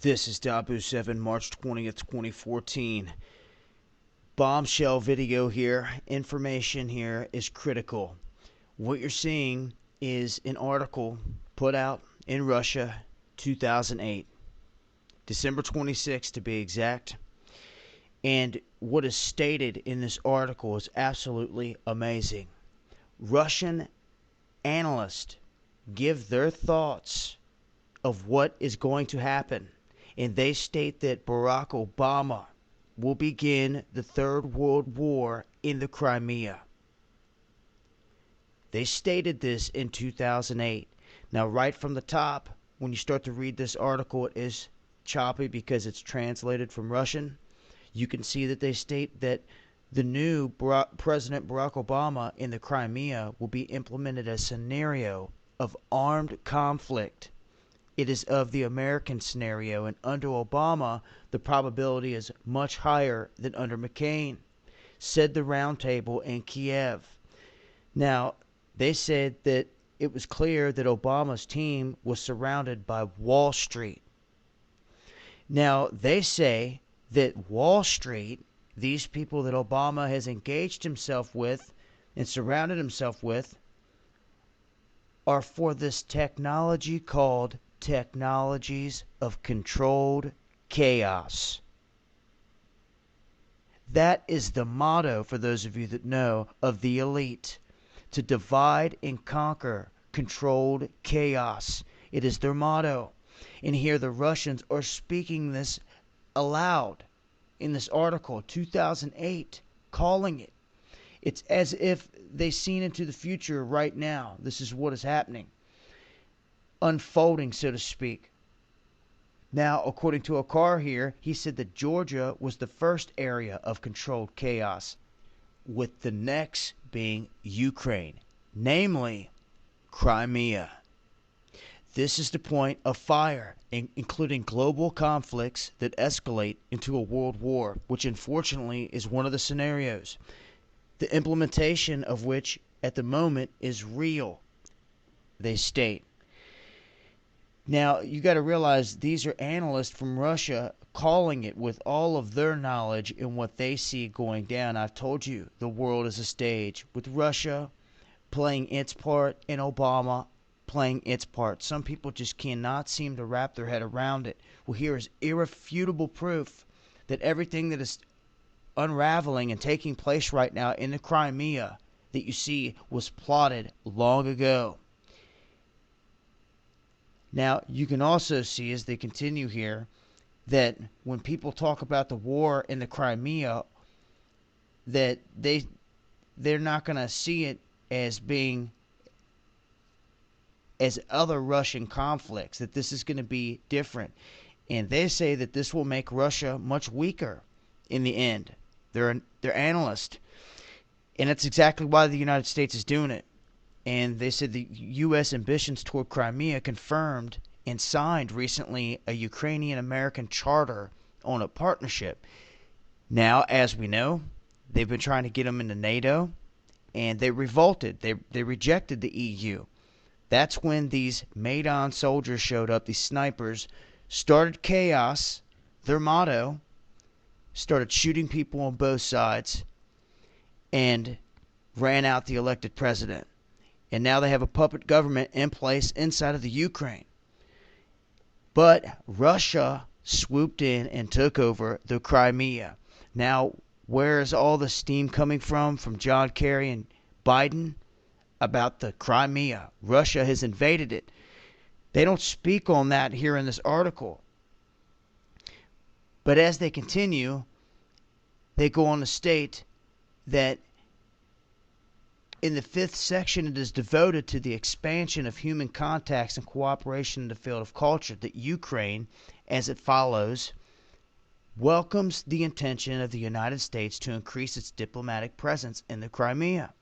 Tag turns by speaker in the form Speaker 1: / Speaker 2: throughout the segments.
Speaker 1: This is Dabu7, March 20th, 2014. Bombshell video here. Information here is critical. What you're seeing is an article put out in Russia, 2008. December 26th to be exact. And what is stated in this article is absolutely amazing. Russian analysts give their thoughts of what is going to happen. And they state that Barack Obama will begin the Third World War in the Crimea. They stated this in 2008. Now, right from the top, when you start to read this article, it is choppy because it's translated from Russian. You can see that they state that the new President Barack Obama in the Crimea will be implemented a scenario of armed conflict. It is of the American scenario, and under Obama, the probability is much higher than under McCain, said the roundtable in Kiev. Now, they said that it was clear that Obama's team was surrounded by Wall Street. Now, they say that Wall Street, these people that Obama has engaged himself with and surrounded himself with, are for this technology called technologies of controlled chaos. That is the motto, for those of you that know, of the elite. To divide and conquer controlled chaos. It is their motto. And here the Russians are speaking this aloud in this article, 2008, calling it. It's as if they've seen into the future right now. This is what is happening. Unfolding, so to speak. Now, according to Okar here, he said that Georgia was the first area of controlled chaos, with the next being Ukraine, namely Crimea. This is the point of fire, including global conflicts that escalate into a world war, which unfortunately is one of the scenarios, the implementation of which at the moment is real, they state. Now, you got to realize these are analysts from Russia calling it with all of their knowledge and what they see going down. I've told you, the world is a stage, with Russia playing its part and Obama playing its part. Some people just cannot seem to wrap their head around it. Well, here is irrefutable proof that everything that is unraveling and taking place right now in the Crimea that you see was plotted long ago. Now, you can also see as they continue here that when people talk about the war in the Crimea, that they're not going to see it as being as other Russian conflicts, that this is going to be different. And they say that this will make Russia much weaker in the end. They're analysts. And that's exactly why the United States is doing it. And they said the U.S. ambitions toward Crimea confirmed and signed recently a Ukrainian-American charter on a partnership. Now, as we know, they've been trying to get them into NATO, and they revolted. They rejected the EU. That's when these Maidan soldiers showed up, these snipers, started chaos, their motto, started shooting people on both sides, and ran out the elected president. And now they have a puppet government in place inside of the Ukraine. But Russia swooped in and took over the Crimea. Now, where is all the steam coming from John Kerry and Biden about the Crimea? Russia has invaded it. They don't speak on that here in this article. But as they continue, they go on to state that in the fifth section, it is devoted to the expansion of human contacts and cooperation in the field of culture, that Ukraine, as it follows, welcomes the intention of the United States to increase its diplomatic presence in the Crimea.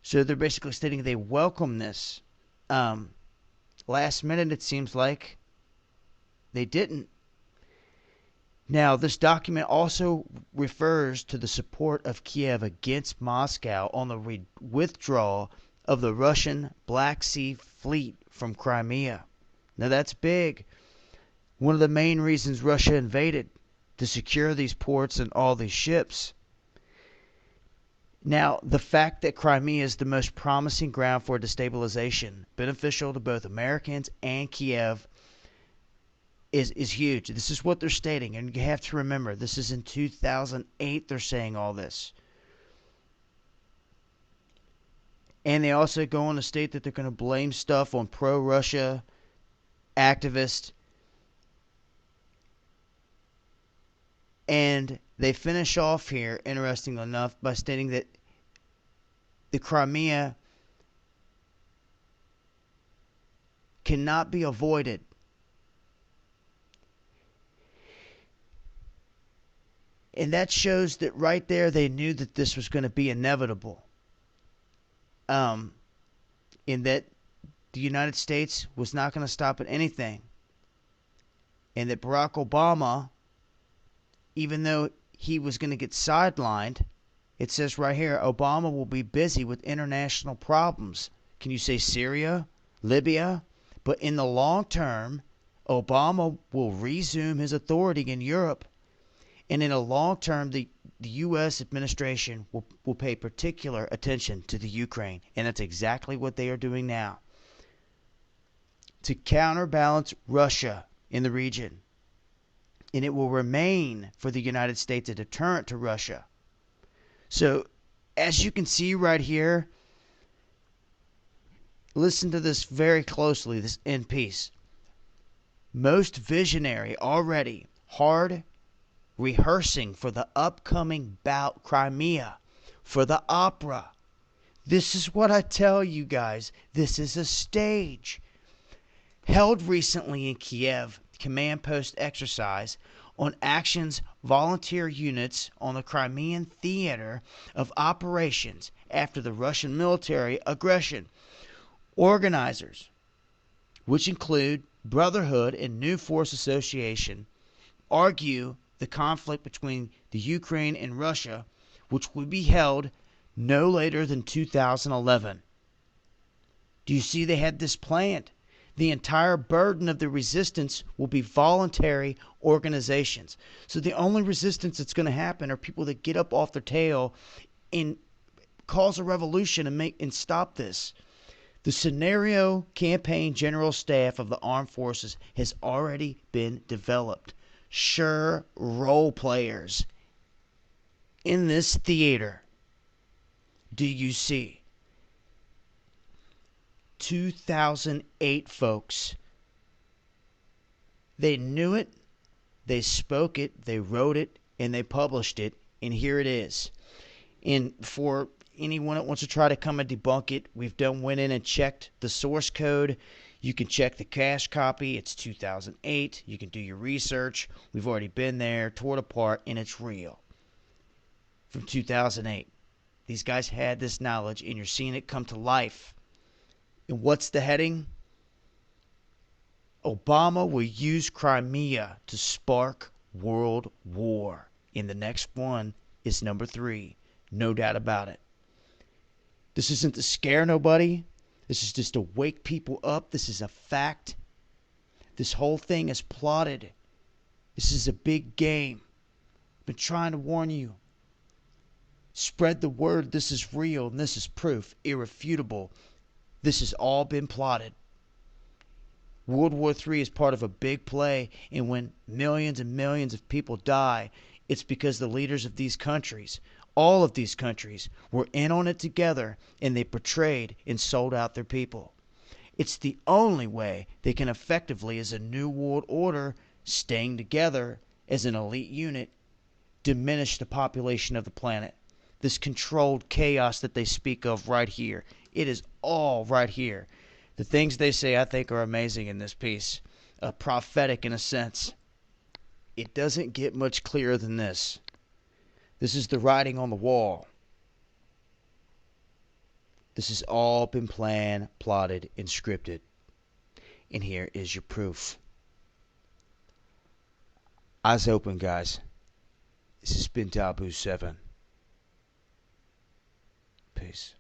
Speaker 1: So they're basically stating they welcome this. Last minute, it seems like they didn't. Now, this document also refers to the support of Kiev against Moscow on the withdrawal of the Russian Black Sea Fleet from Crimea. Now, that's big. One of the main reasons Russia invaded, to secure these ports and all these ships. Now, the fact that Crimea is the most promising ground for destabilization, beneficial to both Americans and Kiev, is huge. This is what they're stating, and you have to remember, this is in 2008 they're saying all this. And they also go on to state that they're going to blame stuff on pro-Russia activists. And they finish off here, interestingly enough, by stating that the Crimea cannot be avoided. And that shows that right there they knew that this was going to be inevitable. In that the United States was not going to stop at anything. And that Barack Obama, even though he was going to get sidelined, it says right here, Obama will be busy with international problems. Can you say Syria, Libya? But in the long term, Obama will resume his authority in Europe. And in the long term, the U.S. administration will pay particular attention to the Ukraine. And that's exactly what they are doing now. To counterbalance Russia in the region. And it will remain for the United States a deterrent to Russia. So, as you can see right here, listen to this very closely, this end piece. Most visionary already, hard rehearsing for the upcoming bout Crimea, for the opera. This is what I tell you guys. This is a stage. Held recently in Kiev, command post exercise on actions volunteer units on the Crimean theater of operations after the Russian military aggression. Organizers, which include Brotherhood and New Force Association, argue the conflict between the Ukraine and Russia, which would be held no later than 2011. Do you see they had this planned? The entire burden of the resistance will be voluntary organizations. So the only resistance that's going to happen are people that get up off their tail and cause a revolution and stop this. The scenario campaign general staff of the armed forces has already been developed. Sure, role players in this theater. Do you see? 2008, folks. They knew it, they spoke it, they wrote it, and they published it, and here it is. And for anyone that wants to try to come and debunk it, went in and checked the source code. You can check the cache copy. It's 2008. You can do your research. We've already been there, tore it apart, and it's real. From 2008. These guys had this knowledge, and you're seeing it come to life. And what's the heading? Obama will use Crimea to spark world war. And the next one is number 3. No doubt about it. This isn't to scare nobody. This is just to wake people up. This is a fact. This whole thing is plotted. This is a big game. I've been trying to warn you. Spread the word. This is real, and this is proof. Irrefutable. This has all been plotted. World War III is part of a big play, and when millions and millions of people die, it's because the leaders of these countries, all of these countries, were in on it together, and they betrayed and sold out their people. It's the only way they can effectively, as a new world order, staying together as an elite unit, diminish the population of the planet. This controlled chaos that they speak of right here. It is all right here. The things they say I think are amazing in this piece. Prophetic in a sense. It doesn't get much clearer than this. This is the writing on the wall. This has all been planned, plotted, and scripted. And here is your proof. Eyes open, guys. This has been Taboo 7. Peace.